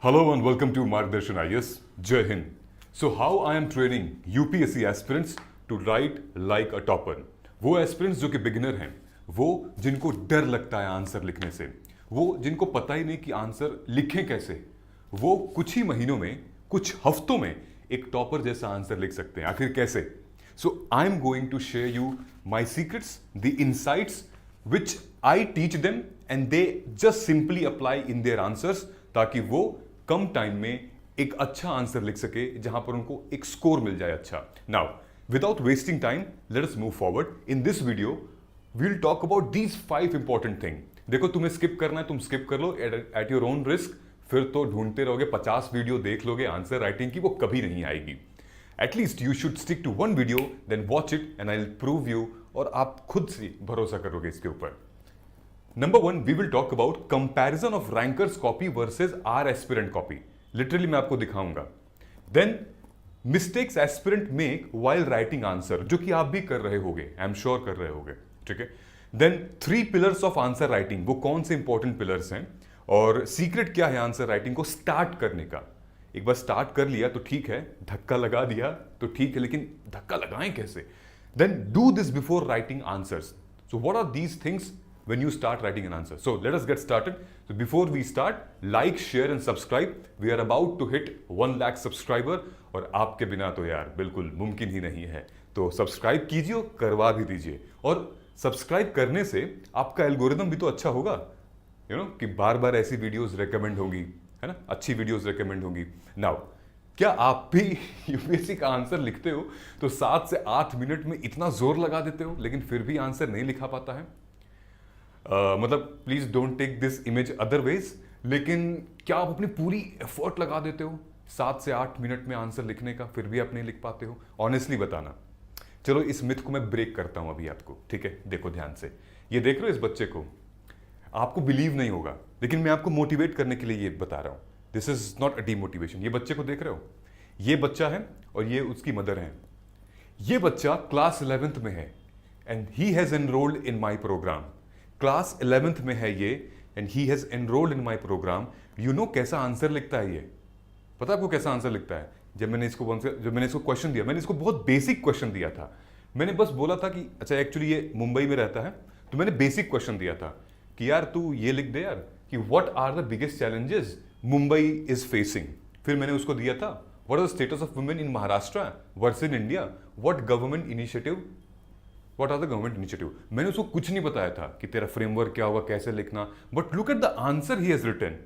Hello and welcome to Margdarshan IAS. Jai Hind. So how I am training UPSC aspirants to write like a topper. वो aspirants जो कि beginner हैं, वो जिनको डर लगता है आंसर लिखने से, वो जिनको पता ही नहीं कि आंसर लिखें कैसे, वो कुछ ही महीनों में, कुछ हफ्तों में एक टॉपर जैसा आंसर लिख सकते हैं. आखिर कैसे? So I am going to share you my secrets, the insights which I teach them and they just simply apply in their answers, ताकि वो कम टाइम में एक अच्छा आंसर लिख सके जहां पर उनको एक स्कोर मिल जाए अच्छा. Now without wasting time let us move forward. In this video we will talk about these 5 important thing. देखो, तुम्हें स्किप करना है, तुम स्किप कर लो एट योर ओन रिस्क. फिर तो ढूंढते रहोगे, 50 वीडियो देख लोगे आंसर राइटिंग की, वो कभी नहीं आएगी. At least you should stick to one video, then watch it and I will prove you. और आप खुद से भरोसा करोगे इसके ऊपर. Number 1, we will talk about comparison of rankers copy versus our aspirant copy. Literally मैं आपको दिखाऊंगा. Then mistakes aspirant make while writing answer, जो कि आप भी कर रहे होगे, I am sure कर रहे होगे, ठीक है. Then 3 pillars of answer writing, वो कौन से important pillars हैं और secret क्या है आंसर राइटिंग को स्टार्ट करने का. एक बार स्टार्ट कर लिया तो ठीक है, धक्का लगा दिया तो ठीक है, लेकिन धक्का लगाएं कैसे? Then do this before writing answers. So what are these things when you start writing an answer? So let us get started. So before we start, like, share and subscribe. We are about to hit 1 lakh subscriber और आपके बिना तो यार बिल्कुल मुमकिन ही नहीं है. तो सब्सक्राइब कीजिए, करवा भी दीजिए. और सब्सक्राइब करने से आपका एल्गोरिदम भी तो अच्छा होगा, कि बार बार ऐसी वीडियोस रेकमेंड होंगी, है ना, अच्छी वीडियोस रेकमेंड होंगी. नाउ क्या आप भी यूपीएससी का आंसर लिखते हो तो 7 से 8 मिनट में इतना जोर लगा देते हो लेकिन फिर भी आंसर नहीं लिखा पाता है? मतलब please don't take this image otherwise, लेकिन क्या आप अपनी पूरी एफर्ट लगा देते हो 7 से 8 मिनट में आंसर लिखने का, फिर भी आप नहीं लिख पाते हो? ऑनेस्टली बताना. चलो इस मिथ को मैं ब्रेक करता हूं अभी आपको, ठीक है. देखो ध्यान से, ये देख रहे हो इस बच्चे को, आपको बिलीव नहीं होगा लेकिन मैं आपको मोटिवेट करने के लिए ये बता रहा हूं. This is not a demotivation. ये बच्चे को देख रहे हो, ये बच्चा है और ये उसकी मदर है. ये बच्चा क्लास 11th में है and he has enrolled in my programme. Class 11th में है ये and he has enrolled in my programme. You know कैसा आंसर लिखता है ये? पता है आपको कैसा आंसर लिखता है? जब मैंने इसको क्वेश्चन दिया, मैंने इसको बहुत बेसिक क्वेश्चन दिया था. मैंने बस बोला था कि अच्छा एक्चुअली ये मुंबई में रहता है, तो मैंने बेसिक क्वेश्चन दिया था कि यार तू ये लिख दे यार कि what are the biggest challenges Mumbai is facing. फिर मैंने उसको दिया था what are the status of women in Maharashtra versus in India, what government initiative, What are the government initiative? मैंने उसको कुछ नहीं बताया था कि तेरा फ्रेमवर्क क्या होगा, कैसे लिखना. But look at the answer he has written.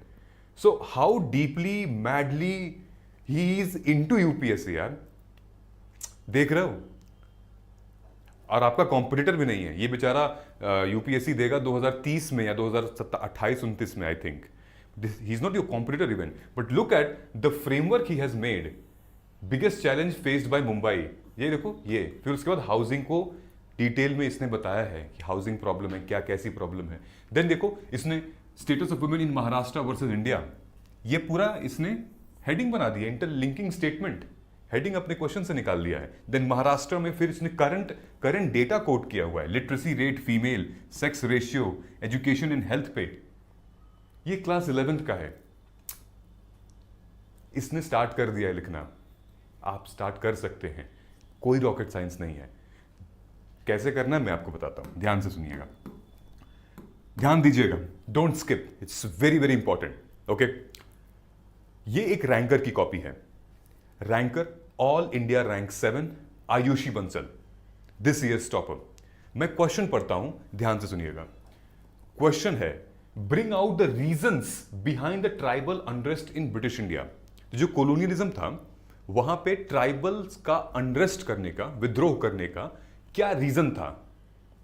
So how deeply madly he is into UPSC यार. देख रहे हो? और आपका कॉम्पिटिटर भी नहीं है ये बेचारा. यूपीएससी देगा 2030 में या 2028-29 में, I think. He is not your competitor even. But look at the framework he has made. Biggest challenge faced by Mumbai, ये देखो ये. फिर उसके बाद हाउसिंग को डिटेल में इसने बताया है कि हाउसिंग प्रॉब्लम है क्या, कैसी प्रॉब्लम है. देन देखो इसने status of women in Maharashtra versus India, ये पूरा इसने हेडिंग बना दिया, इंटरलिंकिंग स्टेटमेंट. हेडिंग अपने क्वेश्चन से निकाल लिया है. देन महाराष्ट्र में फिर इसने करंट डेटा कोट किया हुआ है. Literacy rate female, sex ratio, education in health पे. ये क्लास 11th का है. इसने स्टार्ट कर दिया है लिखना. आप स्टार्ट कर सकते हैं, कोई रॉकेट साइंस नहीं है. कैसे करना है मैं आपको बताता हूं, ध्यान से सुनिएगा, ध्यान दीजिएगा. Don't skip, it's very very important. Okay, ये एक रैंकर की कॉपी है. Ranker all India rank 7 Ayushi Bansal, this years topper. मैं क्वेश्चन पढ़ता हूं, ध्यान से सुनिएगा. क्वेश्चन है bring out the reasons behind the tribal unrest in British India. जो कोलोनियलिज्म था वहां पे ट्राइबल्स का अनरेस्ट करने का, विद्रोह करने का क्या रीजन था?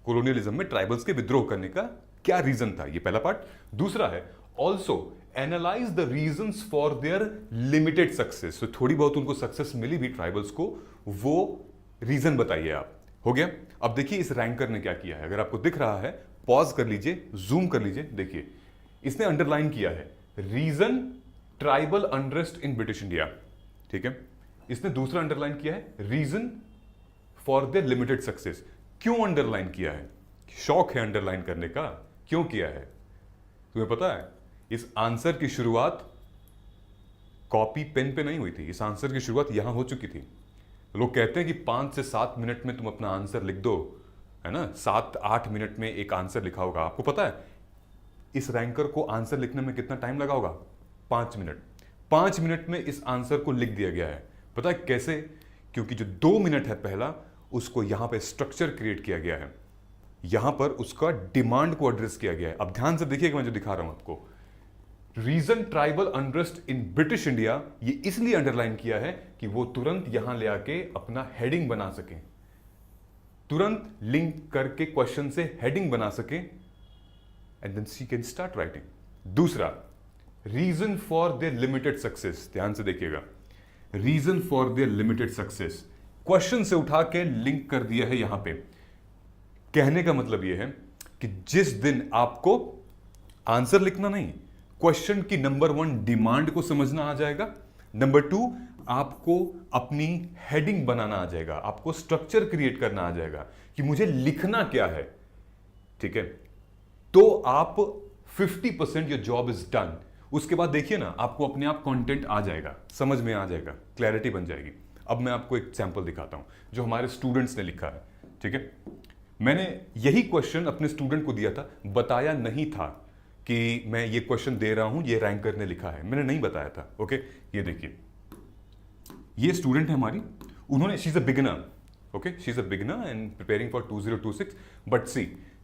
कोलोनियलिज्म में ट्राइबल्स के विद्रोह करने का क्या रीजन था? ये पहला पार्ट. दूसरा है also analyse the reasons for their limited success. तो थोड़ी बहुत उनको सक्सेस मिली भी ट्राइबल्स को, वो रीजन बताइए आप. हो गया. अब देखिए इस रैंकर ने क्या किया है. अगर आपको दिख रहा है पॉज कर लीजिए, जूम कर लीजिए. देखिए इसने अंडरलाइन किया है reason tribal unrest in British India, ठीक है. इसने दूसरा अंडरलाइन किया है reason for the limited success. क्यों अंडरलाइन किया है? शौक है अंडरलाइन करने का. क्यों किया है तुम्हें पता है? इस आंसर की शुरुआत कॉपी पेन पे नहीं हुई थी, इस आंसर की शुरुआत यहां हो चुकी थी। लोग कहते हैं कि 5 से 7 मिनट में तुम अपना आंसर लिख दो, है ना, 7-8 मिनट में एक आंसर लिखा होगा। आपको पता है इस रैंकर को आंसर लिखने में कितना टाइम लगा होगा? 5 मिनट। 5 मिनट में इस आंसर को लिख दिया गया है। पता है कैसे? क्योंकि जो 2 मिनट है पहला, उसको यहां पे स्ट्रक्चर क्रिएट किया गया है, यहां पर उसका डिमांड को एड्रेस किया गया है। अब ध्यान से देखिएगा मैं जो दिखा रहा हूं आपको, reason tribal unrest in British India, ये इसलिए अंडरलाइन किया है कि वो तुरंत यहां ले आके अपना हेडिंग बना सकें, तुरंत लिंक करके क्वेश्चन से हेडिंग बना सकें, and then she can start writing. दूसरा, reason for their limited success, ध्यान से देखिएगा, reason for their limited success, question से उठा के लिंक कर दिया है यहां पे। कहने का मतलब यह है कि जिस दिन आपको आंसर लिखना नहीं, क्वेश्चन की नंबर 1 डिमांड को समझना आ जाएगा, नंबर 2 आपको अपनी हेडिंग बनाना आ जाएगा, आपको स्ट्रक्चर क्रिएट करना आ जाएगा कि मुझे लिखना क्या है, ठीक है, तो आप 50% योर जॉब इज डन। उसके बाद देखिए ना, आपको अपने आप कंटेंट आ जाएगा, समझ में आ जाएगा, क्लैरिटी बन जाएगी। अब मैं आपको एक सैंपल दिखाता हूं जो हमारे स्टूडेंट्स ने लिखा है, ठीक है। मैंने यही क्वेश्चन अपने स्टूडेंट को दिया था, बताया नहीं था कि मैं ये क्वेश्चन दे रहा हूं, ये रैंकर ने लिखा है, मैंने नहीं बताया था। ओके, ये देखिए, ये स्टूडेंट है हमारी, उन्होंने, she is a beginner, okay, she is a beginner and preparing for 2026, but see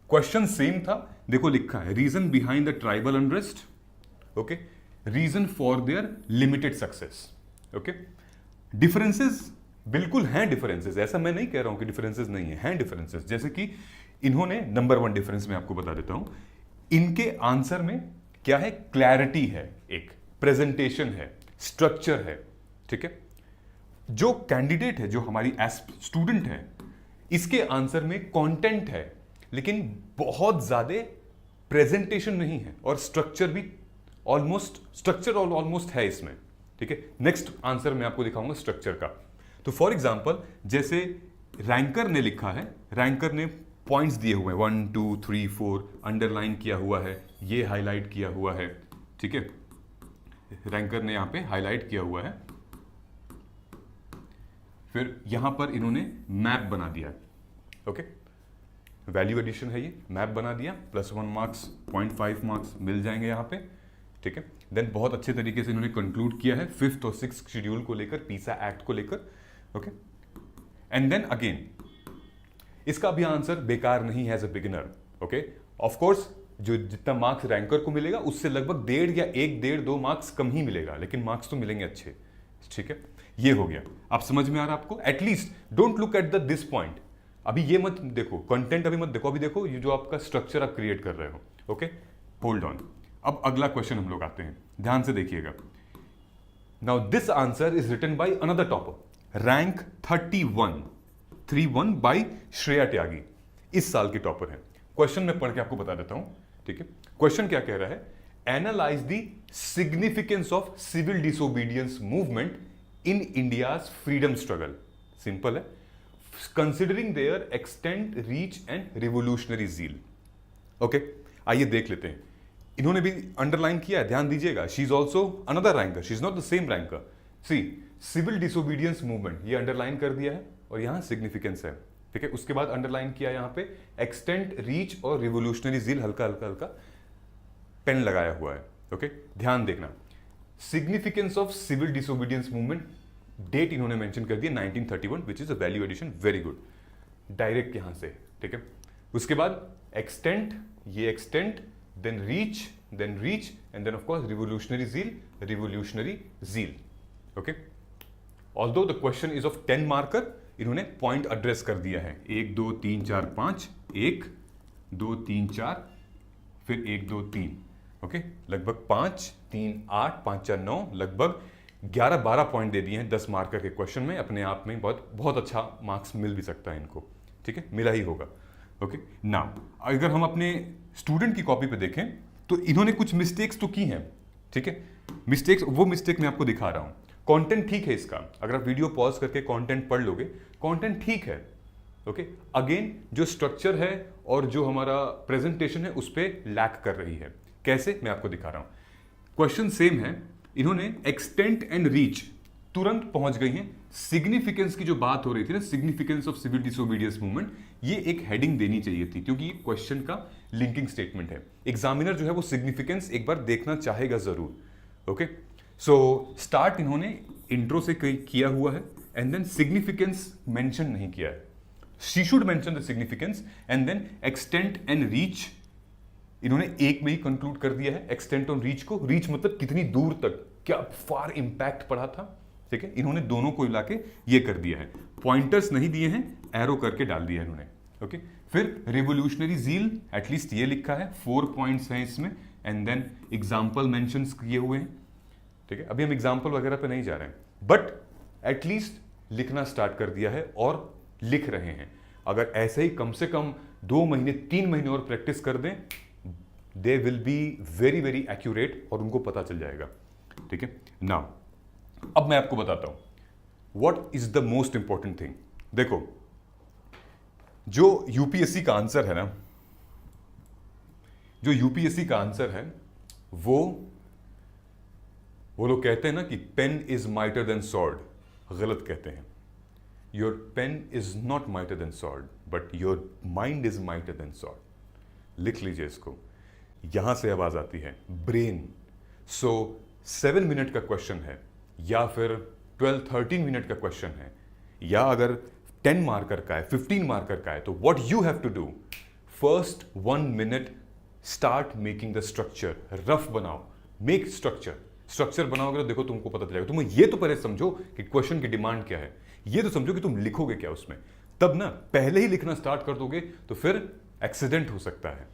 question same था, देखो लिखा है reason behind the tribal unrest, okay, reason for their limited success. Okay, differences बिल्कुल हैं, डिफरेंसेस, ऐसा मैं नहीं कह रहा हूं कि डिफरेंसेस नहीं है, हैं डिफरेंसेस। जैसे कि इन्होंने नंबर 1 डिफरेंस मैं आपको बता देता हूं, इनके आंसर में क्या है? क्लैरिटी है, एक प्रेजेंटेशन है, स्ट्रक्चर है, ठीक है। जो कैंडिडेट है, जो हमारी स्टूडेंट है, इसके आंसर में कंटेंट है, लेकिन बहुत ज्यादा प्रेजेंटेशन नहीं है, और स्ट्रक्चर भी ऑलमोस्ट है इसमें, ठीक है। नेक्स्ट आंसर मैं आपको दिखाऊंगा स्ट्रक्चर का। तो फॉर एग्जांपल, जैसे रैंकर ने लिखा है, रैंकर ने पॉइंट्स दिए हुए हैं 1 2 3 4, अंडरलाइन किया हुआ है, ये हाईलाइट किया हुआ है, ठीक है, रैंकर ने यहां पे हाईलाइट किया हुआ है। फिर यहां पर इन्होंने मैप बना दिया, ओके, वैल्यू एडिशन है ये, मैप बना दिया, +1 मार्क्स, 0.5 मार्क्स मिल जाएंगे यहां पे, ठीक है। देन बहुत अच्छे तरीके से इन्होंने कंक्लूड किया है 5th और 6th शेड्यूल को लेकर, पीसा एक्ट को लेकर, ओके। एंड देन अगेन, इसका भी आंसर बेकार नहीं है as a beginner, okay. Of course जो जितना मार्क्स रैंकर को मिलेगा उससे लगभग 1.5 या 1-1.5-2 मार्क्स कम ही मिलेगा, लेकिन मार्क्स तो मिलेंगे अच्छे, ठीक है। ये हो गया, आप समझ में आ रहा है आपको? At least don't look at the this point, अभी ये मत देखो, कंटेंट अभी मत देखो, अभी देखो ये जो आपका स्ट्रक्चर आप क्रिएट कर रहे हो, ओके। होल्ड ऑन, अब अगला क्वेश्चन हम लोग आते हैं, ध्यान से देखिएगा। Now this answer is written by another topper, rank 31 by Shreya Tyagi, इस साल की टॉपर है। क्वेश्चन में पढ़ के आपको बता देता हूं, ठीक है। क्वेश्चन क्या कह रहा है? Analyse the significance of civil disobedience movement in India's freedom struggle. Simple है, considering their extent, reach and revolutionary zeal. Okay, आइए देख लेते हैं। इन्होंने भी अंडरलाइन किया है, ध्यान दीजिएगा, she is also another ranker, she is not the same ranker. See civil disobedience movement, ये अंडरलाइन कर दिया है, और यहां सिग्निफिकेंस है, ठीक है। उसके बाद अंडरलाइन किया यहां पे एक्सटेंट, रीच और रिवोल्यूशनरी जील, हल्का हल्का हल्का पेन लगाया हुआ है, ओके। ध्यान देखना, significance of civil disobedience movement, date इन्होंने मेंशन कर दिया 1931, which is a value addition, very good, direct यहां से, ठीक है। उसके बाद एक्सटेंट, ये extent, then reach and then of course revolutionary zeal, okay. Although the question is of 10 marker, इन्होंने पॉइंट एड्रेस कर दिया है, 1 2 3 4 5, 1 2 3 4, फिर 1 2 3, ओके, लगभग 5 3 8 5 4 9, लगभग 11-12 पॉइंट दे दिए हैं 10 मार्कर के क्वेश्चन में। अपने आप में बहुत अच्छा मार्क्स मिल भी सकता है इनको, ठीक है, मिला ही होगा, ओके। नाउ अगर हम अपने स्टूडेंट की कॉपी पे देखें तो इन्होंने कुछ मिस्टेक्स तो की हैं, ठीक है। मिस्टेक्स, वो मिस्टेक मैं आपको दिखा रहा हूं। कंटेंट ठीक है इसका, अगर आप वीडियो पॉज करके कंटेंट पढ़ लोगे, कंटेंट ठीक है, ओके। अगेन जो स्ट्रक्चर है और जो हमारा प्रेजेंटेशन है उस पर लैक कर रही है। कैसे, मैं आपको दिखा रहा हूं। क्वेश्चन सेम है, इन्होंने एक्सटेंट एंड रीच तुरंत पहुंच गई हैं। सिग्निफिकेंस की जो बात हो रही थी ना, significance of civil disobedience movement, ये एक हेडिंग देनी चाहिए थी क्योंकि ये क्वेश्चन का लिंकिंग स्टेटमेंट है। एग्जामिनर जो है वो सिग्निफिकेंस एक बार देखना चाहेगा जरूर। ओके, सो स्टार्ट इन्होंने इंट्रो से किया हुआ है एंड देन सिग्निफिकेंस मेंशन नहीं किया है। She should mention the significance and then extent and reach इन्होंने एक में ही कंक्लूड कर दिया है। एक्सटेंट ऑन रीच को, रीच मतलब कितनी दूर तक, क्या फार इंपैक्ट पड़ा था, ठीक है। इन्होंने दोनों को मिला के ये कर दिया है। पॉइंटर्स नहीं दिए हैं, एरो करके डाल दिया है इन्होंने। ओके, फिर रिवोल्यूशनरी जील एटलीस्ट ये लिखा है, 4 पॉइंट्स हैं इसमें एंड देन एग्जाम्पल मेंशन किए हुए हैं, ठीक है। अभी हम एग्जाम्पल वगैरह पे नहीं जा रहे हैं, बट एटलीस्ट लिखना स्टार्ट कर दिया है और लिख रहे हैं। अगर ऐसे ही कम से कम 2 महीने 3 महीने और प्रैक्टिस कर दें, they will be very very accurate और उनको पता चल जाएगा, ठीक है। नाउ अब मैं आपको बताता हूं what is the most important thing. देखो, जो यूपीएससी का आंसर है ना, जो यूपीएससी का आंसर है वो लोग कहते हैं ना कि pen is mightier than sword, गलत कहते हैं। Your pen is not mightier than sword but your mind is mightier than sword. लिख लीजिए इसको, यहां से आवाज आती है ब्रेन। सो 7 मिनट का क्वेश्चन है या फिर 12-13 मिनट का क्वेश्चन है, या अगर 10 मार्कर का है, 15 मार्कर का है, तो what you have to do, first 1 minute start making the structure. Rough बनाओ, मेक स्ट्रक्चर बनाओगे तो देखो तुमको पता चलेगा। तुम ये तो पहले समझो कि क्वेश्चन की डिमांड क्या है, ये तो समझो कि तुम लिखोगे क्या उसमें, तब ना पहले ही लिखना स्टार्ट कर दोगे तो फिर एक्सीडेंट हो सकता है।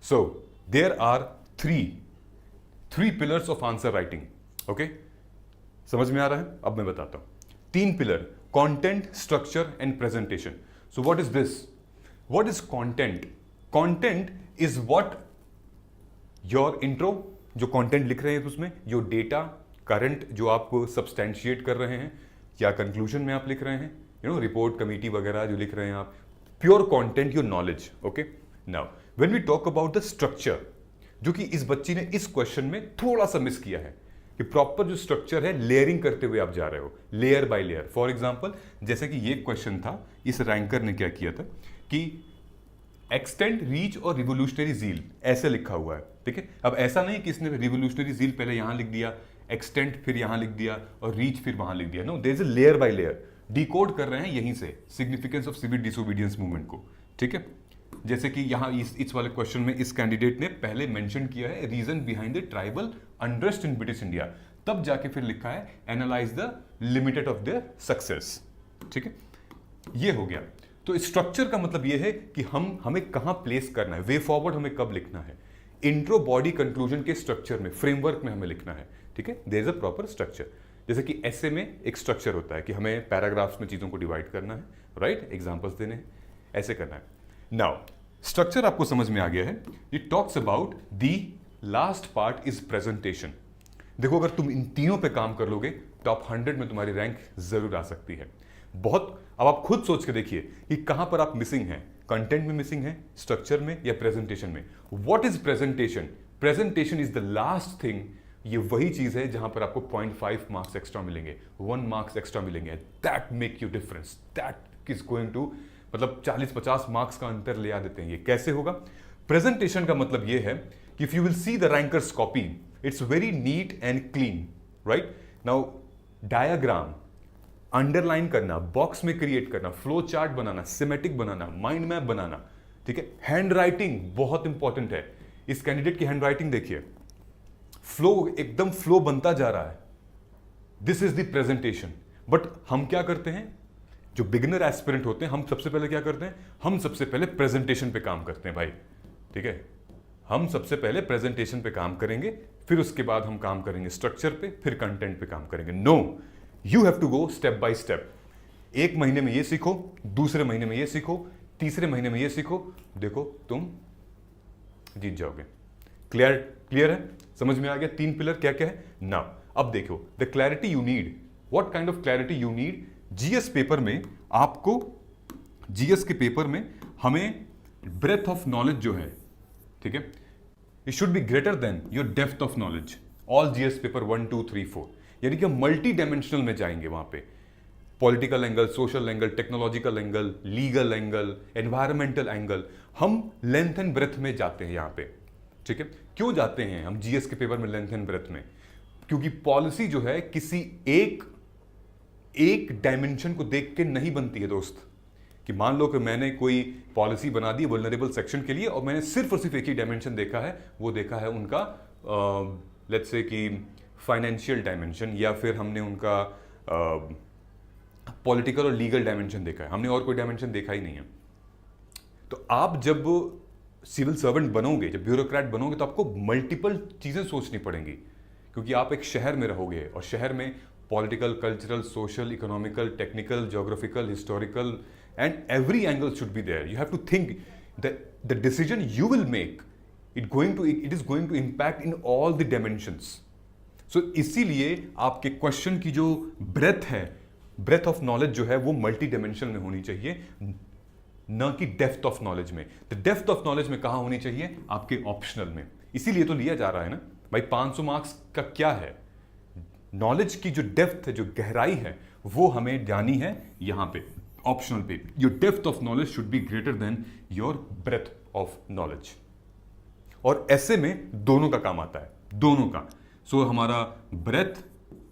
So there are three pillars of answer writing. Okay, समझ में आ रहा है? अब मैं बताता हूं 3 pillar, content, structure and presentation. So what is this? What is content? Content is what your intro, जो कंटेंट लिख रहे हैं उसमें, योर डेटा करंट जो आप सब्सटेंशिएट कर रहे हैं या कंक्लूजन में आप लिख रहे हैं, रिपोर्ट कमेटी वगैरह जो लिख रहे हैं आप, pure content, your knowledge. Okay, now when we talk about the structure, जो कि इस बच्ची ने इस क्वेश्चन में थोड़ा सा मिस किया है कि प्रॉपर जो स्ट्रक्चर है लेयरिंग करते हुए आप जा रहे हो, layer by layer. For example, जैसे कि ये क्वेश्चन था, इस रैंकर ने क्या किया था कि एक्सटेंट, रीच और रिवोल्यूशनरी जील ऐसे लिखा हुआ है, ठीक है। अब ऐसा नहीं कि इसने रिवोल्यूशनरी जील पहले यहां लिख दिया, एक्सटेंट फिर यहां लिख दिया और रीच फिर वहां लिख दिया। No, there is a layer by layer. Decode कर रहे हैं यहीं से significance of civil disobedience movement को, ठीक है। जैसे कि यहां इस वाले क्वेश्चन में इस कैंडिडेट ने पहले मेंशन किया है reason behind the tribal unrest in British India, तब जाके फिर लिखा है analyse the limited of their success, ठीक है। ये हो गया। तो स्ट्रक्चर का मतलब ये है कि हमें कहां प्लेस करना है, वे फॉरवर्ड हमें कब लिखना है, इंट्रो, बॉडी, कंक्लूजन के स्ट्रक्चर में, फ्रेमवर्क में हमें लिखना है, ठीक है। There is a proper structure. जैसे कि ऐसे में एक स्ट्रक्चर होता है कि हमें पैराग्राफ्स में चीजों को डिवाइड करना है, राइट, एग्जांपल्स देने हैं, ऐसे करना है। नाउ स्ट्रक्चर आपको समझ में आ गया है। It talks about the last part is presentation. देखो, अगर तुम इन तीनों पे काम कर लोगे, टॉप 100 में तुम्हारी रैंक जरूर आ सकती है। बहुत, अब आप खुद सोच के देखिए कि कहां पर आप मिसिंग हैं, कंटेंट में मिसिंग है, स्ट्रक्चर में या प्रेजेंटेशन में। What is presentation? Presentation is the last thing. ये वही चीज है जहां पर आपको 0.5 मार्क्स एक्स्ट्रा मिलेंगे, 1 मार्क्स एक्स्ट्रा मिलेंगे। That make you difference, that is going to, मतलब 40-50 मार्क्स का अंतर ले आ देते हैं। ये कैसे होगा? प्रेजेंटेशन का मतलब ये है कि if you will see the rankers copy, it's very neat and clean, right. Now diagram, underline करना, बॉक्स में क्रिएट करना, फ्लो चार्ट बनाना, सिमेटिक बनाना, माइंड मैप बनाना, ठीक है। हैंड राइटिंग बहुत इंपॉर्टेंट है। इस कैंडिडेट की हैंड राइटिंग देखिए, फ्लो, एकदम फ्लो बनता जा रहा है। This is the presentation. But हम क्या करते हैं, जो बिगिनर एस्पिरेंट होते हैं, हम सबसे पहले क्या करते हैं, हम सबसे पहले प्रेजेंटेशन पे काम करते हैं भाई, ठीक है। हम सबसे पहले प्रेजेंटेशन पे काम करेंगे, फिर उसके बाद हम काम करेंगे स्ट्रक्चर पे, फिर कंटेंट पे काम करेंगे। No, you have to go step by step. 1 महीने में ये सीखो, दूसरे महीने में ये सीखो, तीसरे महीने में ये सीखो, देखो तुम जीत जाओगे। क्लियर है? समझ में आ गया 3 पिलर क्या क्या है? नाउ अब देखो, the clarity you need, what kind of clarity you need. GS paper में आपको, जीएस के पेपर में हमें ब्रेथ ऑफ नॉलेज जो है, ठीक है, it should be greater than your depth of knowledge. All GS paper 1, 2, 3, 4, यानी कि हम मल्टी डायमेंशनल में जाएंगे वहां पे। Political angle, social angle, technological angle, legal angle, environmental angle, हम लेंथ एंड ब्रेथ में जाते हैं यहाँ पे। ठीक है, क्यों जाते हैं हम जीएस के पेपर में लेंथ एंड ब्रेथ में? क्योंकि पॉलिसी जो है किसी एक डायमेंशन को देख के नहीं बनती है दोस्त। कि मान लो कि मैंने कोई पॉलिसी बना दी वल्नरेबल सेक्शन के लिए और मैंने सिर्फ और सिर्फ एक ही डायमेंशन देखा है, वो देखा है उनका लेट्स से कि फाइनेंशियल डायमेंशन, या फिर हमने उनका पॉलिटिकल और लीगल डायमेंशन देखा है, हमने और कोई डायमेंशन देखा ही नहीं है। तो आप जब सिविल सर्वेंट बनोगे, जब ब्यूरोक्रेट बनोगे, तो आपको मल्टीपल चीजें सोचनी पड़ेंगी, क्योंकि आप एक शहर में रहोगे और शहर में political, cultural, social, economical, technical, geographical, historical, and every angle should be there. You have to think the decision you will make it is going to impact in all the dimensions. So इसीलिए आपके question की जो breath है, breath of knowledge जो है, वो multi dimensional में होनी चाहिए, न कि डेप्थ ऑफ नॉलेज में। तो डेप्थ ऑफ नॉलेज में कहां होनी चाहिए? आपके ऑप्शनल में। इसीलिए तो लिया जा रहा है ना भाई। 500 मार्क्स का क्या है? नॉलेज की जो डेप्थ है, जो गहराई है, वो हमें जानी है यहां पे ऑप्शनल पे। Your depth of knowledge should be greater than your breadth of knowledge. और ऐसे में दोनों का काम आता है, दोनों का। सो हमारा breadth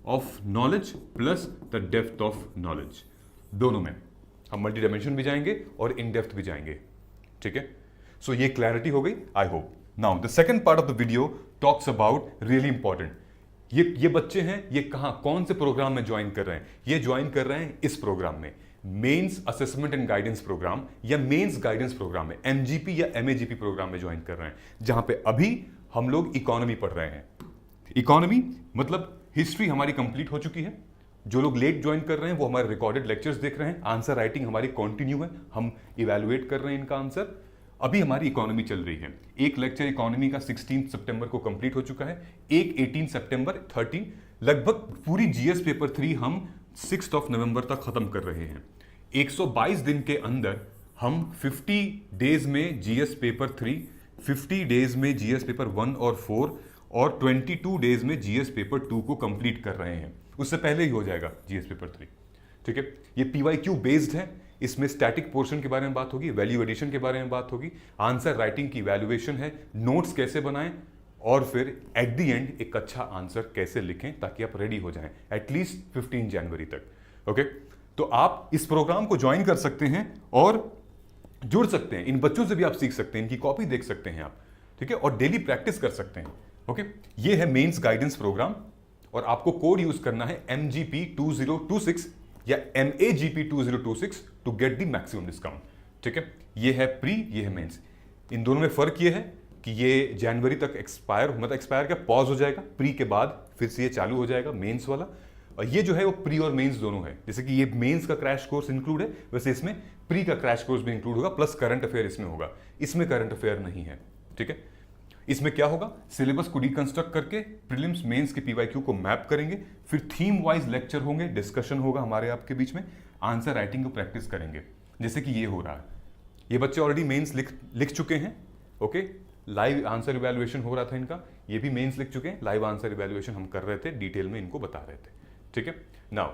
of knowledge plus the depth of knowledge, दोनों में हम मल्टी डायमेंशन भी जाएंगे और इन डेप्थ भी जाएंगे। ठीक है, सो ये क्लैरिटी हो गई, I hope. Now the second part of the video talks about really important. ये बच्चे हैं, ये कहां, कौन से प्रोग्राम में ज्वाइन कर रहे हैं? ये ज्वाइन कर रहे हैं इस प्रोग्राम में, mains assessment and guidance programme या मेंस गाइडेंस प्रोग्राम में, एमजीपी या एमएजीपी प्रोग्राम में ज्वाइन कर रहे हैं, जहां पे अभी हम लोग इकोनॉमी पढ़ रहे हैं। इकोनॉमी मतलब हिस्ट्री हमारी कंप्लीट हो चुकी है। जो लोग लेट ज्वाइन कर रहे हैं वो हमारे रिकॉर्डेड लेक्चर्स देख रहे हैं। आंसर राइटिंग हमारी कंटिन्यू है, हम इवैल्यूएट कर रहे हैं इनका आंसर। अभी हमारी इकोनॉमी चल रही है। एक लेक्चर इकोनॉमी का 16 सितंबर को कंप्लीट हो चुका है, एक 18 सितंबर, 13, लगभग पूरी जीएस पेपर 3 हम 6 नवंबर तक खत्म कर रहे हैं। 122 दिन के अंदर हम 50 डेज में जीएस पेपर 3, 50 डेज में जीएस पेपर 1 और 4 और 22 डेज में जीएस पेपर 2 को कंप्लीट कर रहे हैं। उससे पहले ही हो जाएगा जीएस पेपर 3। ठीक है, ये पीवाईक्यू बेस्ड है। इसमें स्टैटिक पोर्शन के बारे में बात होगी, वैल्यू एडिशन के बारे में बात होगी, आंसर राइटिंग की वैल्यूएशन है, नोट्स कैसे बनाएं, और फिर एट द एंड एक अच्छा आंसर कैसे लिखें ताकि आप रेडी हो जाएं एटलीस्ट 15 जनवरी तक। ओके, तो आप इस प्रोग्राम को ज्वाइन कर सकते हैं और जुड़ सकते हैं। इन बच्चों से भी आप सीख सकते हैं, इनकी कॉपी देख सकते हैं आप। ठीक है, और डेली प्रैक्टिस कर सकते हैं। ओके, ये है मेंस गाइडेंस प्रोग्राम और आपको कोड यूज करना है MGP 2026 या MAGP 2026 to get the maximum discount. ठीक है, ये है प्री, ये है मेंस। इन दोनों में फर्क ये है कि ये जनवरी तक एक्सपायर क्या पॉज हो जाएगा, प्री के बाद फिर से ये चालू हो जाएगा मेंस वाला। और ये जो है वो प्री और मेंस दोनों है। जैसे कि ये मेंस का क्रैश कोर्स इंक्लूड है, वैसे इसमें प्री का क्रैश कोर्स भी इंक्लूड होगा, प्लस करंट अफेयर इसमें होगा। इसमें करंट अफेयर नहीं है। ठीक है, इसमें क्या होगा, सिलेबस को रिकंस्ट्रक्ट करके प्रीलिम्स मेंस के पीवाईक्यू को मैप करेंगे, फिर थीम वाइज लेक्चर होंगे, डिस्कशन होगा हमारे आपके बीच में, आंसर राइटिंग को प्रैक्टिस करेंगे जैसे कि ये हो रहा है। ये बच्चे ऑलरेडी मेंस लिख चुके हैं। ओके, लाइव आंसर इवैल्यूएशन हो रहा था इनका, ये भी मेंस लिख चुके हैं, लाइव आंसर इवैल्यूएशन हम कर रहे थे, डिटेल में इनको बता रहे थे। ठीक है, नाउ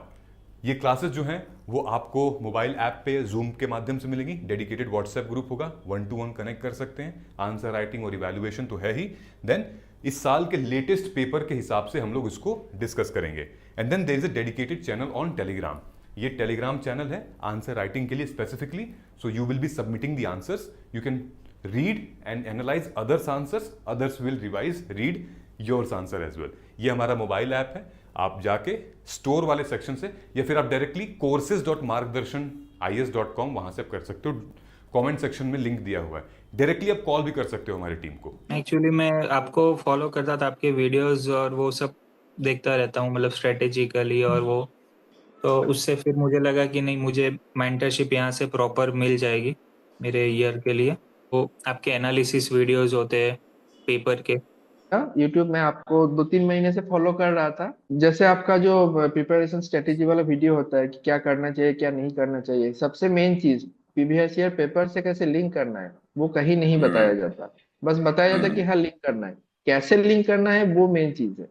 ये क्लासेस जो हैं वो आपको मोबाइल ऐप पे जूम के माध्यम से मिलेंगी, डेडिकेटेड व्हाट्सएप ग्रुप होगा, 1-to-1 कनेक्ट कर सकते हैं, आंसर राइटिंग और इवैल्यूएशन तो है ही। देन इस साल के लेटेस्ट पेपर के हिसाब से हम लोग इसको डिस्कस करेंगे। And then there is a dedicated channel on Telegram. ये टेलीग्राम चैनल है आंसर राइटिंग के लिए specifically, so you will be submitting the answers, you can read and analyse others answers, others will revise read yours answer as well. ये हमारा mobile app है, आप जाके store वाले सेक्शन से या फिर आप डायरेक्टली courses.margdarshan.is.com वहां से आप कर सकते हो। कमेंट सेक्शन में लिंक दिया हुआ है, डायरेक्टली आप कॉल भी कर सकते हो हमारी टीम को। एक्चुअली मैं आपको फॉलो करता था, आपके वीडियोस और वो सब देखता रहता हूँ, मतलब स्ट्रेटेजिकली और वो, तो उससे फिर मुझे लगा कि नहीं, मुझे मेंटरशिप यहाँ से प्रॉपर मिल जाएगी मेरे ईयर के लिए। वो आपके एनालिसिस वीडियोस होते हैं पेपर के। यूट्यूब में आपको 2-3 महीने से फॉलो कर रहा था। जैसे आपका जो प्रिपरेशन स्ट्रेटेजी वाला वीडियो होता है कि क्या करना चाहिए क्या नहीं करना चाहिए, सबसे मेन चीज प्रीवियस ईयर पेपर से कैसे लिंक करना है वो कहीं नहीं बताया जाता। बस बताया जाता है कि हाँ लिंक करना है, कैसे लिंक करना है वो मेन चीज है।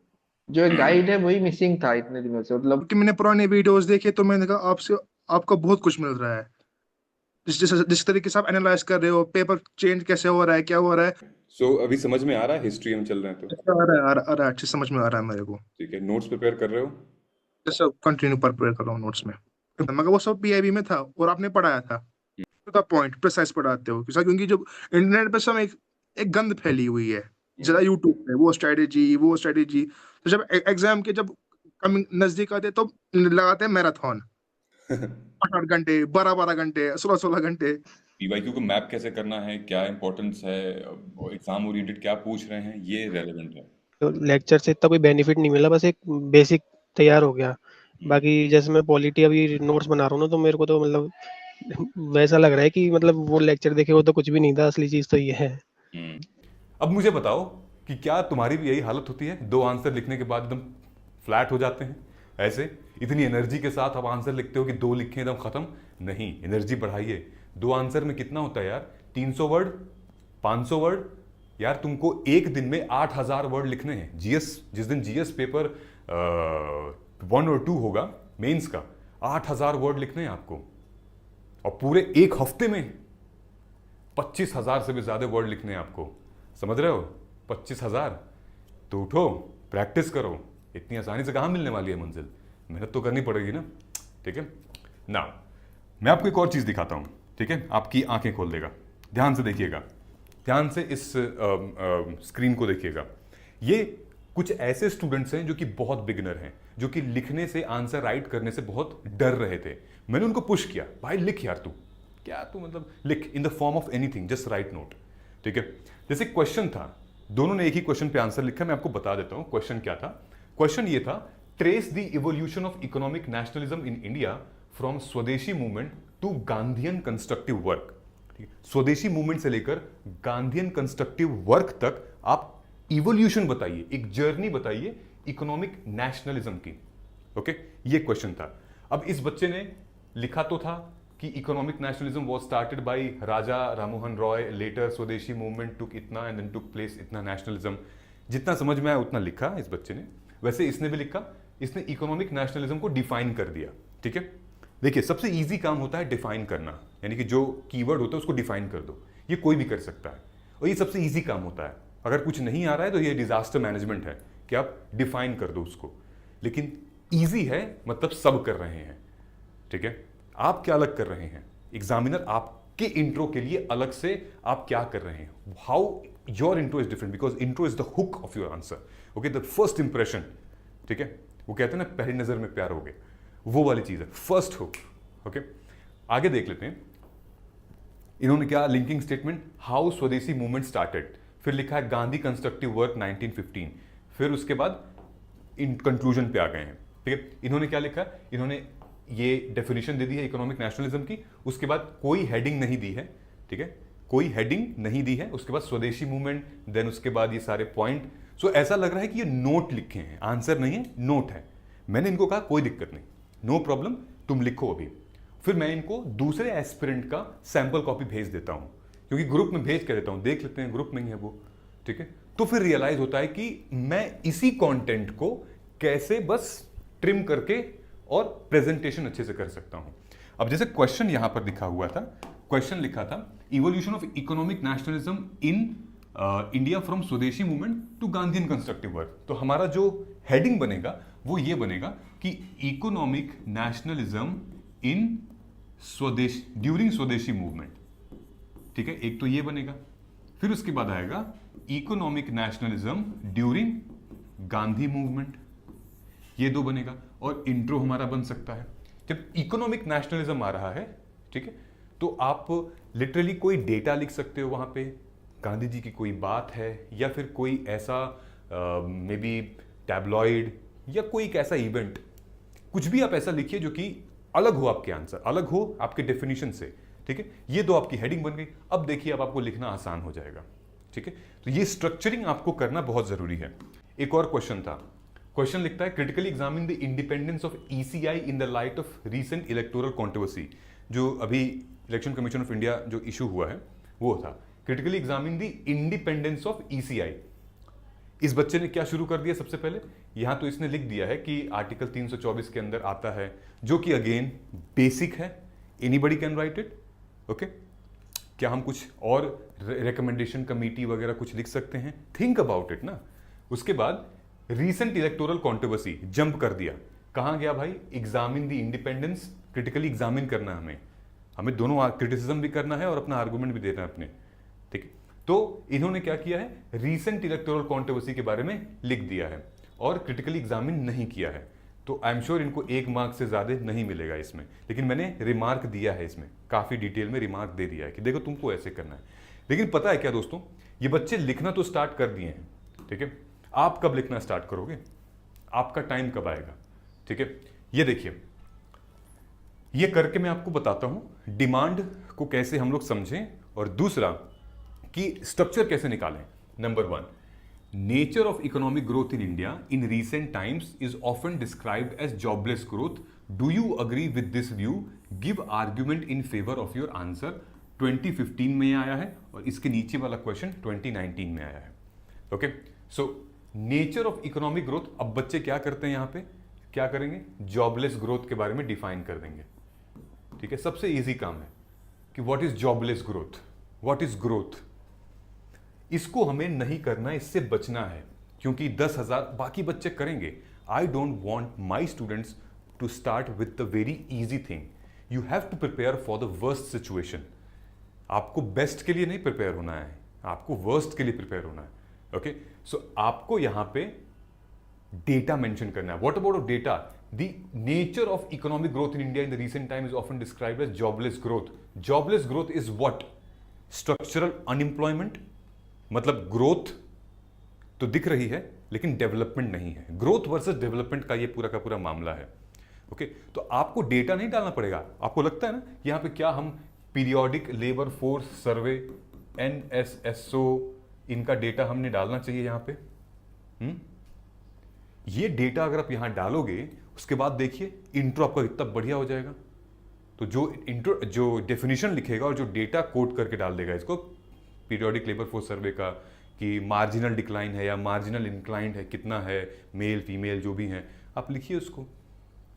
जो एक गाइड है वही मिसिंग था इतने दिनों से, मतलब। कि मैंने पुराने वीडियोस देखे तो मैंने कहा आपसे आपको बहुत कुछ मिल रहा है, जिस तरीके से आप एनालाइज कर रहे हो, पेपर चेंज कैसे हो रहा है, क्या हो रहा है। सो अभी समझ में आ रहा है, हिस्ट्री हम चल रहे हैं तो? अच्छा आ रहा है, आ रहा है, अच्छे समझ में आ रहा है मेरे को। ठीक है, नोट्स प्रिपेयर कर रहे हो? जैसे कंटिन्यू प्रिपेयर कर रहा हूँ नोट्स में, मगर वो सब पीआईबी में था और आपने पढ़ाया था टू द पॉइंट, प्रिसाइज पढ़ाते हो क्योंकि जो इंटरनेट पे सब एक गंद फैली हुई है जरा यूट्यूब पे, वो स्ट्रेटेजी। तो जब एग्जाम के जब कमिंग नजदीक आते तो लगाते हैं मैराथन, 8 घंटे, 12 12 घंटे, 16 16 घंटे। पीवाईक्यू को मैप कैसे करना है, क्या इंपॉर्टेंस है, एग्जाम ओरिएंटेड क्या पूछ रहे हैं, ये रेलेवेंट है। तो लेक्चर से इतना कोई बेनिफिट नहीं मिला, बस एक बेसिक तैयार हो गया। बाकी जैसे मैं पॉलिटी अभी नोट्स बना रहा हूँ ना, तो मेरे को तो मतलब वैसा लग रहा है कि मतलब वो लेक्चर देखे वो तो कुछ भी नहीं था, असली चीज तो ये है। अब मुझे बताओ कि क्या तुम्हारी भी यही हालत होती है, 2 आंसर लिखने के बाद एकदम फ्लैट हो जाते हैं ऐसे? इतनी एनर्जी के साथ आप आंसर लिखते हो कि 2 लिखे एकदम खत्म? नहीं, एनर्जी बढ़ाइए। 2 आंसर में कितना होता है यार? 300 वर्ड, 500 वर्ड। यार तुमको एक दिन में 8000 वर्ड लिखने हैं। जीएस, जिस दिन जीएस पेपर 1 और 2 होगा मेंस का, 8000 वर्ड लिखने हैं आपको, और पूरे एक हफ्ते में 25,000 से भी ज्यादा वर्ड लिखने हैं आपको। समझ रहे हो? 25,000। तो उठो, प्रैक्टिस करो। इतनी आसानी से कहाँ मिलने वाली है मंजिल, मेहनत तो करनी पड़ेगी ना। ठीक है ना? मैं आपको एक और चीज दिखाता हूं, ठीक है? आपकी आंखें खोल देगा, ध्यान से देखिएगा, ध्यान से इस स्क्रीन को देखिएगा। ये कुछ ऐसे स्टूडेंट्स हैं जो कि बहुत बिगिनर हैं, जो कि लिखने से, आंसर राइट करने से बहुत डर रहे थे। मैंने उनको पुश किया, भाई लिख यार, तू क्या, तू मतलब लिख, in the form of anything, just right note. ठीक है? जैसे क्वेश्चन था, दोनों ने एक ही क्वेश्चन पे आंसर लिखा। मैं आपको बता देता हूं क्वेश्चन क्या था। क्वेश्चन ये था, trace the evolution of economic nationalism in India from swadeshi movement to Gandhian constructive work. Swadeshi movement से लेकर गांधीयन कंस्ट्रक्टिव वर्क तक आप इवोल्यूशन बताइए, एक जर्नी बताइए इकोनॉमिक नेशनलिज्म की। ओके, ये क्वेश्चन था। अब इस बच्चे ने लिखा तो था कि economic nationalism was started by Raja Rammohan Roy, later swadeshi movement took इतना एंड देन टुक प्लेस इतना नेशनलिज्म। जितना समझ में आया उतना लिखा इस बच्चे ने। वैसे इसने भी लिखा, इसने इकोनॉमिक नेशनलिज्म को डिफाइन कर दिया। ठीक है, देखिए सबसे इजी काम होता है डिफाइन करना, यानी कि जो कीवर्ड होता है उसको डिफाइन कर दो। ये कोई भी कर सकता है और ये सबसे इजी काम होता है। अगर कुछ नहीं आ रहा है तो ये डिजास्टर मैनेजमेंट है कि आप डिफाइन कर दो उसको। लेकिन इजी है मतलब सब कर रहे हैं। ठीक है, आप क्या अलग कर रहे हैं? एग्जामिनर आपके इंट्रो के लिए अलग से आप क्या कर रहे हैं? How your intro is different, because intro is the hook of your answer. Okay, the first impression. ठीक है, वो कहते हैं ना पहली नजर में प्यार हो गया, वो वाली चीज है, फर्स्ट हुक। ओके, आगे देख लेते हैं इन्होंने क्या लिंकिंग स्टेटमेंट, हाउ स्वदेशी मूवमेंट स्टार्टेड, फिर लिखा है गांधी कंस्ट्रक्टिव वर्क 1915, फिर उसके बाद इन कंक्लूजन पे आ गए हैं। ठीक है, इन्होंने क्या लिखा, इन्होंने ये डेफिनेशन दे दी है इकोनॉमिक नेशनलिज्म की, उसके बाद कोई हेडिंग नहीं दी है। ठीक है, कोई हेडिंग नहीं दी है, उसके बाद स्वदेशी मूवमेंट, देन उसके बाद ये सारे पॉइंट। सो ऐसा लग रहा है कि ये नोट लिखे हैं, आंसर नहीं है, नोट है। मैंने इनको कहा कोई दिक्कत नहीं, नो प्रॉब्लम, तुम लिखो अभी। फिर मैं इनको दूसरे एस्पिरेंट का सैंपल कॉपी भेज देता हूं, क्योंकि ग्रुप में भेज कर देता हूं, देख लेते हैं, ग्रुप में ही है वो। ठीक है, तो फिर रियलाइज होता है कि मैं इसी कंटेंट को कैसे बस ट्रिम करके और प्रेजेंटेशन अच्छे से कर सकता हूं। अब जैसे क्वेश्चन यहां पर लिखा हुआ था, क्वेश्चन लिखा था evolution of economic nationalism in India from swadeshi movement to Gandhian constructive work. तो हमारा जो हेडिंग बनेगा वो ये बनेगा कि इकोनॉमिक नेशनलिज्म इन स्वदेश ड्यूरिंग स्वदेशी मूवमेंट। ठीक है, एक तो ये बनेगा, फिर उसके बाद आएगा economic nationalism during Gandhi movement, ये 2 बनेगा। और इंट्रो हमारा बन सकता है। जब इकोनॉमिक नेशनलिज्म आ रहा है, ठीक है, तो आप लिटरली कोई डेटा लिख सकते हो वहां पे, गांधी जी की कोई बात है, या फिर कोई ऐसा मे बी टैब्लॉइड या कोई एक ऐसा इवेंट, कुछ भी आप ऐसा लिखिए जो कि अलग हो, आपके आंसर अलग हो आपके डेफिनेशन से। ठीक है, ये 2 आपकी हेडिंग बन गई। अब देखिए, अब आपको लिखना आसान हो जाएगा। ठीक है, तो ये स्ट्रक्चरिंग आपको करना बहुत जरूरी है। एक और क्वेश्चन था, क्वेश्चन लिखता है critically examine the independence of ECI in the light of recent electoral controversy. जो अभी इलेक्शन कमीशन ऑफ इंडिया जो इशू हुआ है वो था, critically examine the independence of ECI. इस बच्चे ने क्या शुरू कर दिया सबसे पहले, यहां तो इसने लिख दिया है कि आर्टिकल 324 के अंदर आता है, जो कि अगेन बेसिक है, anybody can write it. Okay, क्या हम कुछ और रिकमेंडेशन कमेटी वगैरह कुछ लिख सकते हैं? थिंक अबाउट इट ना। उसके बाद रीसेंट इलेक्टोरल कॉन्ट्रोवर्सी जंप कर दिया, कहां गया भाई? Examine the independence, critically examine करना है हमें दोनों क्रिटिसिज्म भी करना है और अपना आर्गुमेंट भी देना है अपने, ठीक है। तो इन्होंने क्या किया है, रीसेंट इलेक्टोरल कॉन्ट्रोवर्सी के बारे में लिख दिया है और क्रिटिकली एग्जामिन नहीं किया है। तो आई एम श्योर इनको 1 मार्क से ज्यादा नहीं मिलेगा इसमें, लेकिन मैंने रिमार्क दिया है इसमें, काफी डिटेल में रिमार्क दे दिया है कि देखो तुमको ऐसे करना है। लेकिन पता है क्या दोस्तों, ये बच्चे लिखना तो स्टार्ट कर दिए हैं, ठीक है। आप कब लिखना स्टार्ट करोगे? आपका टाइम कब आएगा? ठीक है, ये देखिए, ये करके मैं आपको बताता हूं डिमांड को कैसे हम लोग समझें, और दूसरा कि स्ट्रक्चर कैसे निकालें। Number 1, nature of economic growth in India in recent times is often described as jobless growth. Do you agree with this view? Give argument in favour of your answer. 2015 में आया है और इसके नीचे वाला क्वेश्चन 2019 में आया है। Okay, so nature of economic growth, अब बच्चे क्या करते हैं, यहां पे क्या करेंगे, जॉबलेस ग्रोथ के बारे में डिफाइन कर देंगे, ठीक है। सबसे इजी काम है कि what is jobless growth, what is growth. इसको हमें नहीं करना, इससे बचना है, क्योंकि 10,000 बाकी बच्चे करेंगे। I don't want my students to start with the very easy thing. You have to prepare for the worst situation. आपको बेस्ट के लिए नहीं प्रिपेयर होना है, आपको वर्स्ट के लिए प्रिपेयर होना है। ओके, सो आपको यहां पे डेटा मेंशन करना है। What about data? The nature of economic growth in India in the recent time is often described as jobless growth. Jobless growth is what? Structural unemployment, मतलब ग्रोथ तो दिख रही है लेकिन डेवलपमेंट नहीं है। ग्रोथ वर्सेस डेवलपमेंट का ये पूरा का पूरा मामला है। ओके, तो आपको डेटा नहीं डालना पड़ेगा। आपको लगता है ना यहां पे क्या हम periodic labour force survey, NSSO, इनका डेटा हमने डालना चाहिए यहां पे? ये डेटा अगर आप यहां डालोगे, उसके बाद देखिए इंट्रो आपका कितना बढ़िया हो जाएगा। तो जो डेफिनेशन लिखेगा और जो डेटा कोड करके डाल देगा इसको पीरियोडिक लेबर फोर्स सर्वे का, कि मार्जिनल डिक्लाइन है या मार्जिनल इंक्लाइंड है, कितना है, मेल फीमेल जो भी है, आप लिखिए उसको,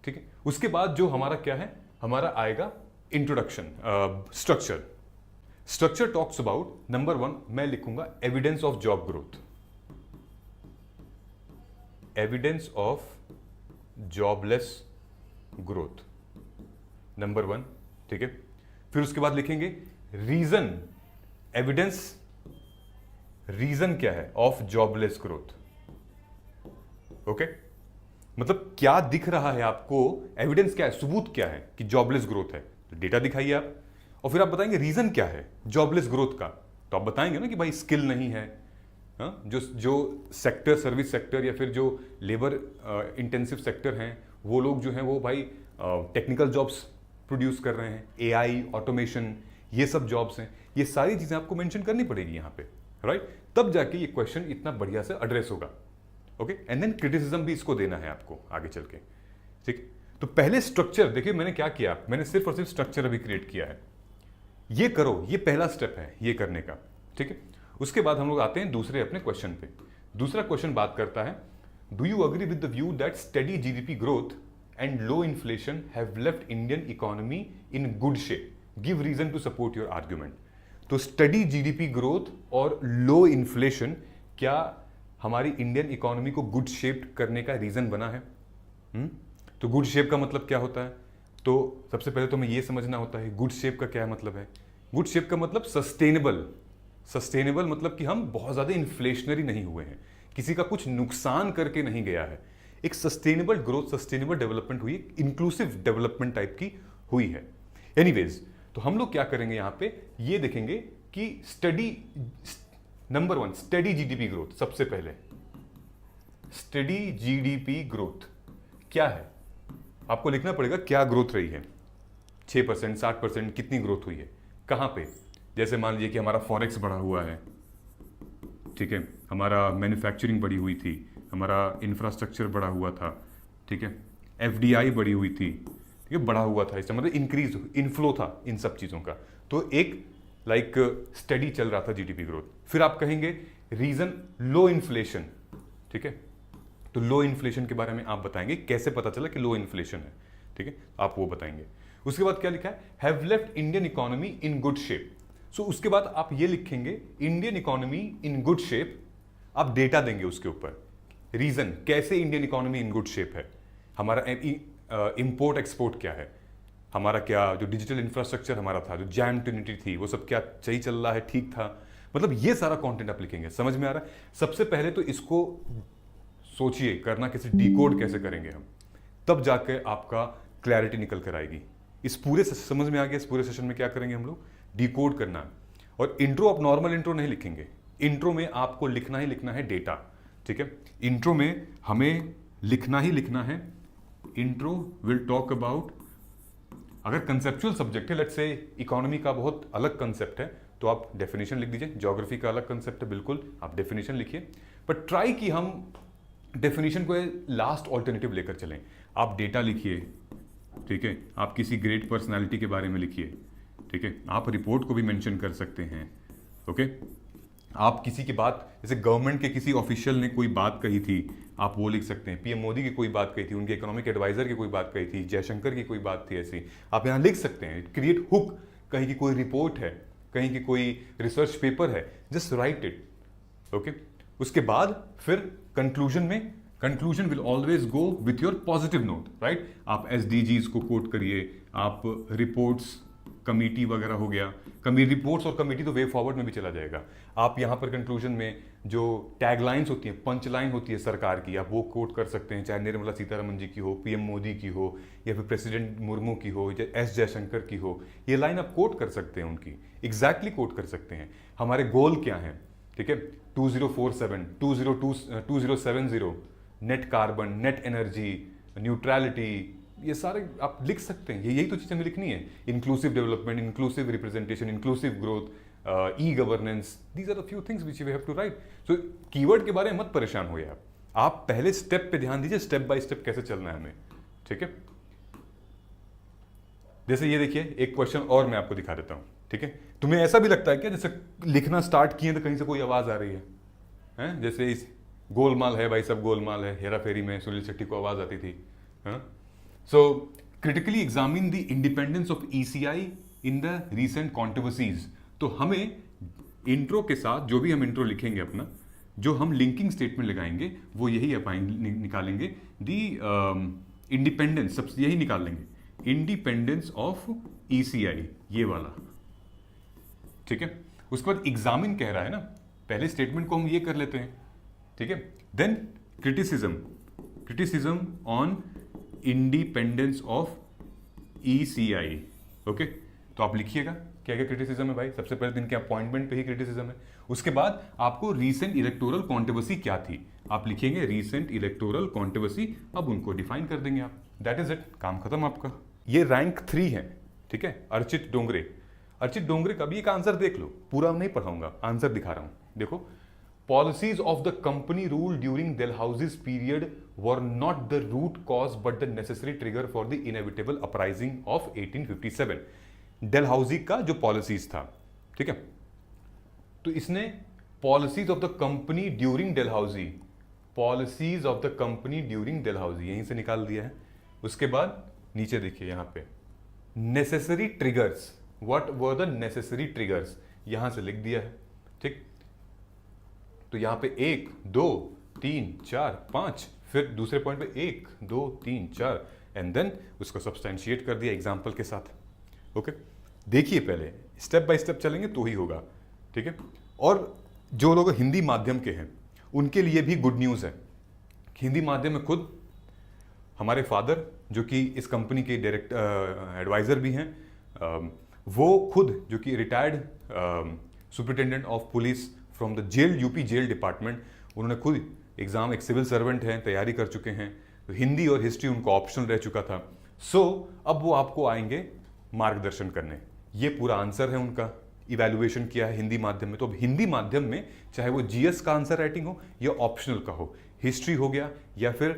ठीक है। उसके बाद जो हमारा क्या है, हमारा आएगा introduction. Structure talks about, number 1 मैं लिखूंगा evidence of job growth, evidence of jobless growth, number 1, ठीक है। फिर उसके बाद लिखेंगे रीजन, एविडेंस, रीजन क्या है ऑफ जॉबलेस ग्रोथ। ओके, मतलब क्या दिख रहा है आपको, एविडेंस क्या है, सबूत क्या है कि जॉबलेस ग्रोथ है, तो डेटा दिखाइए आप, और फिर आप बताएंगे रीजन क्या है जॉबलेस ग्रोथ का। तो आप बताएंगे ना कि भाई स्किल नहीं है, जो सेक्टर, सर्विस सेक्टर या फिर जो लेबर इंटेंसिव सेक्टर हैं, वो लोग जो हैं वो भाई टेक्निकल जॉब्स प्रोड्यूस कर रहे हैं, AI, ऑटोमेशन, ये सब जॉब्स हैं। ये सारी चीजें आपको मेंशन करनी पड़ेगी यहाँ पे, राइट? तब जाके ये क्वेश्चन इतना बढ़िया से एड्रेस होगा। ओके, एंड देन क्रिटिसिज्म भी इसको देना है आपको आगे चल के, ठीक। तो पहले स्ट्रक्चर देखिए, मैंने क्या किया, मैंने सिर्फ और सिर्फ स्ट्रक्चर अभी क्रिएट किया है। ये करो, ये पहला स्टेप है ये करने का, ठीक है। उसके बाद हम लोग आते हैं दूसरे अपने क्वेश्चन पे। दूसरा क्वेश्चन बात करता है, do you agree with the view that steady GDP growth and low inflation have left Indian economy in good shape? Give reason to support your argument. तो स्टेडी GDP ग्रोथ और low inflation क्या हमारी Indian economy को good shape करने का reason बना है? तो गुड शेप का मतलब क्या होता है? तो सबसे पहले तो हमें यह समझना होता है गुड शेप का क्या मतलब है। गुड शेप का मतलब सस्टेनेबल। सस्टेनेबल मतलब कि हम बहुत ज्यादा इन्फ्लेशनरी नहीं हुए हैं, किसी का कुछ नुकसान करके नहीं गया है। एक सस्टेनेबल ग्रोथ, सस्टेनेबल डेवलपमेंट हुई, इंक्लूसिव डेवलपमेंट टाइप की हुई है। एनीवेज, तो हम लोग क्या करेंगे यहां पे, ये देखेंगे कि study, number 1 study GDP growth. सबसे पहले स्टडी GDP ग्रोथ क्या है, आपको लिखना पड़ेगा क्या ग्रोथ रही है, 6%, 60%, कितनी ग्रोथ हुई है, कहां पे। जैसे मान लीजिए कि हमारा फॉरेक्स बढ़ा हुआ है, ठीक है, हमारा मैन्युफैक्चरिंग बढ़ी हुई थी, हमारा इंफ्रास्ट्रक्चर बढ़ा हुआ था, ठीक है, FDI बढ़ी हुई थी, ठीक है, बढ़ा हुआ था, इसका मतलब इंक्रीज, इनफ्लो था इन सब चीज़ों का। तो एक स्टडी चल रहा था GDP ग्रोथ। फिर आप कहेंगे रीजन लो इन्फ्लेशन, ठीक है। तो लो इन्फ्लेशन के बारे में आप बताएंगे, कैसे पता चला कि लो इन्फ्लेशन है, ठीक है, आप वो बताएंगे। उसके बाद क्या लिखा है, have left Indian economy in good shape. So उसके बाद आप ये लिखेंगे Indian economy in good shape, आप डेटा देंगे उसके ऊपर, रीजन कैसे Indian economy in good shape है, हमारा इंपोर्ट एक्सपोर्ट क्या है, हमारा क्या जो डिजिटल इंफ्रास्ट्रक्चर हमारा था, जो जैम ट्रिनिटी थी, वो सब क्या सही चल रहा है, ठीक था, मतलब ये सारा कंटेंट आप लिखेंगे। समझ में आ रहा है? सबसे पहले तो इसको सोचिए करना कैसे, डिकोड कैसे करेंगे हम, तब जाकर आपका क्लैरिटी निकल कर आएगी। इस पूरे समझ में आ गया, इस पूरे सेशन में क्या करेंगे हम लोग, डिकोड करना है। और इंट्रो आप नॉर्मल इंट्रो नहीं लिखेंगे, इंट्रो में आपको लिखना ही लिखना है डेटा, ठीक है। इंट्रो में हमें लिखना ही लिखना है, इंट्रो विल टॉक अबाउट, अगर कंसेप्चुअल सब्जेक्ट है, लेट्स से इकोनॉमी का बहुत अलग कंसेप्ट है तो आप डेफिनेशन लिख दीजिए, ज्योग्राफी का अलग कंसेप्ट है, बिल्कुल आप डेफिनेशन लिखिए, पर ट्राई कि हम डेफिनेशन को लास्ट ऑल्टरनेटिव लेकर चलें। आप डेटा लिखिए, ठीक है, आप किसी ग्रेट पर्सनालिटी के बारे में लिखिए, ठीक है, आप रिपोर्ट को भी मेंशन कर सकते हैं, ओके। आप किसी की बात, जैसे गवर्नमेंट के किसी ऑफिशियल ने कोई बात कही थी, आप वो लिख सकते हैं। पीएम मोदी की कोई बात कही थी, उनके इकोनॉमिक एडवाइजर की कोई बात कही थी, जयशंकर की कोई बात थी, ऐसी आप यहाँ लिख सकते हैं। क्रिएट हुक, कहीं की कोई रिपोर्ट है, कहीं की कोई रिसर्च पेपर है, जस्ट राइट इट, ओके। उसके बाद फिर कंक्लूजन में, conclusion will always go with your positive note, right. आप एसडीजीज को कोट करिए, आप रिपोर्ट्स, कमेटी वगैरह हो गया, रिपोर्ट्स और कमेटी तो वे फॉरवर्ड में भी चला जाएगा। आप यहाँ पर कंक्लूजन में जो टैगलाइंस होती हैं, पंच लाइन होती है सरकार की, आप वो कोट कर सकते हैं, चाहे निर्मला सीतारमन जी की हो, पीएम मोदी की हो, या फिर प्रेसिडेंट मुर्मू की हो, या एस जयशंकर की हो, ये लाइन आप कोट कर सकते हैं, उनकी एग्जैक्टली कोट कर सकते हैं। हमारे गोल क्या हैं, ठीक है, 2047, 2070, net carbon, net energy, neutrality, ये सारे आप लिख सकते हैं। यही तो चीज़ हमें लिखनी है, inclusive development, inclusive representation, inclusive growth, e governance, these are the few things which we have to write. So keyword के बारे में मत परेशान होइए आप पहले स्टेप पे ध्यान दीजिए, स्टेप बाय स्टेप कैसे चलना है हमें, ठीक है। जैसे ये देखिए, एक क्वेश्चन और मैं आपको दिखा देता हूं, ठीक है। तुम्हें ऐसा भी लगता है क्या, जैसे लिखना स्टार्ट किए तो कहीं से कोई आवाज आ रही है, हैं? जैसे इस गोलमाल है भाई, सब गोलमाल है, हेरा फेरी में सुनील शेट्टी को आवाज आती थी, हाँ। So, critically examine the independence of ECI in the recent controversies। तो हमें इंट्रो के साथ जो भी हम इंट्रो लिखेंगे अपना, जो हम लिंकिंग स्टेटमेंट लगाएंगे, वो यही निकालेंगे, दी इंडिपेंडेंस, सबसे यही निकाल लेंगे, इंडिपेंडेंस ऑफ ECI, ये वाला, ठीक है। उसके बाद एग्जामिन कह रहा है ना, पहले स्टेटमेंट को हम ये कर लेते हैं, ठीक है। Then criticism on independence of ECI, okay. तो आप लिखिएगा क्या क्या क्रिटिसिज्म है भाई। सबसे पहले तो इनके अपॉइंटमेंट पे ही क्रिटिसिज्म है। उसके बाद आपको रीसेंट इलेक्टोरल कॉन्ट्रोवर्सी क्या थी, आप लिखेंगे रीसेंट इलेक्टोरल कॉन्ट्रोवर्सी, अब उनको डिफाइन कर देंगे आप, दैट इज इट, काम खत्म आपका। ये रैंक 3 है, ठीक है। अर्चित डोंगरे का भी एक आंसर देख लो, पूरा नहीं पढ़ाऊंगा, आंसर दिखा रहा हूं, देखो। Policies of the company rule during Dalhousie's period were not the root cause but the necessary trigger for the inevitable uprising of 1857। Dalhousie का जो पॉलिसीज था, ठीक है, तो इसने policies of the company during Dalhousie, policies of the company during Dalhousie यहीं से निकाल दिया है। उसके बाद नीचे देखिए यहाँ पे necessary triggers, what were the necessary triggers, यहां से लिख दिया है, ठीक। तो यहां पे 1 2 3 4 5, फिर दूसरे पॉइंट पे 1 2 3 4, एंड देन उसको सब्सटेंशिएट कर दिया एग्जाम्पल के साथ, ओके। देखिए पहले स्टेप बाय स्टेप चलेंगे तो ही होगा, ठीक है। और जो लोग हिंदी माध्यम के हैं उनके लिए भी गुड न्यूज़ है। हिंदी माध्यम में खुद हमारे फादर, जो कि इस कंपनी के डायरेक्ट एडवाइज़र भी हैं, वो खुद जो कि retired superintendent of police from the jail, UP jail department, उन्होंने खुद एग्जाम, एक सिविल सर्वेंट हैं, तैयारी कर चुके हैं। तो हिंदी और हिस्ट्री उनको ऑप्शनल रह चुका था। सो अब वो आपको आएंगे मार्गदर्शन करने। ये पूरा आंसर है उनका, इवैल्यूएशन किया है हिंदी माध्यम में। तो अब हिंदी माध्यम में चाहे वो जीएस का आंसर राइटिंग हो या ऑप्शनल का हो, हिस्ट्री हो गया या फिर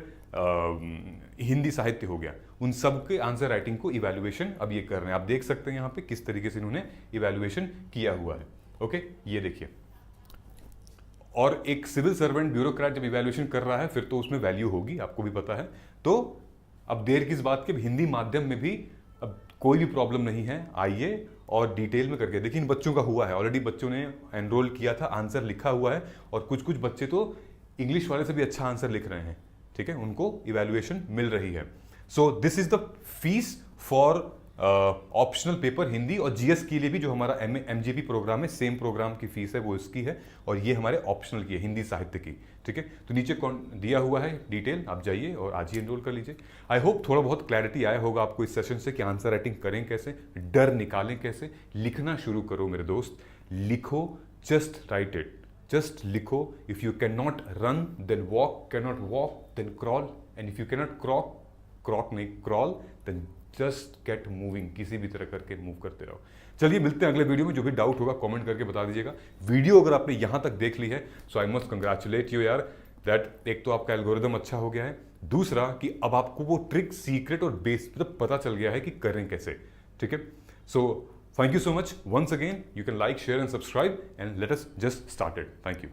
हिंदी साहित्य हो गया, उन सब के आंसर राइटिंग को इवैल्यूएशन अब ये कर रहे हैं। आप देख सकते हैं यहाँ पे किस तरीके से इन्होंने इवैल्यूएशन किया हुआ है, ओके। ये देखिए और एक सिविल सर्वेंट ब्यूरोक्रेट जब इवैल्यूएशन कर रहा है फिर तो उसमें वैल्यू होगी, आपको भी पता है। तो अब देर किस बात की, हिंदी माध्यम में भी अब कोई भी प्रॉब्लम नहीं है, आइए और डिटेल में करके देखिए। इन बच्चों का हुआ है ऑलरेडी, बच्चों ने एनरोल किया था, आंसर लिखा हुआ है, और कुछ कुछ बच्चे तो इंग्लिश वाले से भी अच्छा आंसर लिख रहे हैं, ठीक है, उनको इवैल्यूएशन मिल रही है। So this is the fees for optional paper Hindi, और जीएस के लिए भी जो हमारा एमजीपी प्रोग्राम है, सेम प्रोग्राम की फीस है वो इसकी है, और ये हमारे ऑप्शनल की है, हिंदी साहित्य की, ठीक है। तो नीचे कौन दिया हुआ है डिटेल, आप जाइए और आज ही एनरोल कर लीजिए। आई होप थोड़ा बहुत क्लैरिटी आया होगा आपको इस सेशन से कि आंसर राइटिंग करें कैसे, डर निकालें कैसे, लिखना शुरू करो मेरे दोस्त, लिखो, जस्ट राइट इट, जस्ट लिखो। If you can not run then walk, can not walk then crawl, and if you can not crock नहीं crawl, then just get moving, किसी भी तरह करके मूव करते रहो। चलिए मिलते हैं अगले वीडियो में, जो भी डाउट होगा कमेंट करके बता दीजिएगा। वीडियो अगर आपने यहां तक देख ली है सो आई मस्ट कंग्रेचुलेट यू यार, दैट एक तो आपका एल्गोरिदम अच्छा हो गया है, दूसरा कि अब आपको वो ट्रिक, सीक्रेट और बेस मतलब पता चल गया है कि करें कैसे, ठीक है। So thank you so much once again, you can like, share and subscribe, and let us just started. Thank you.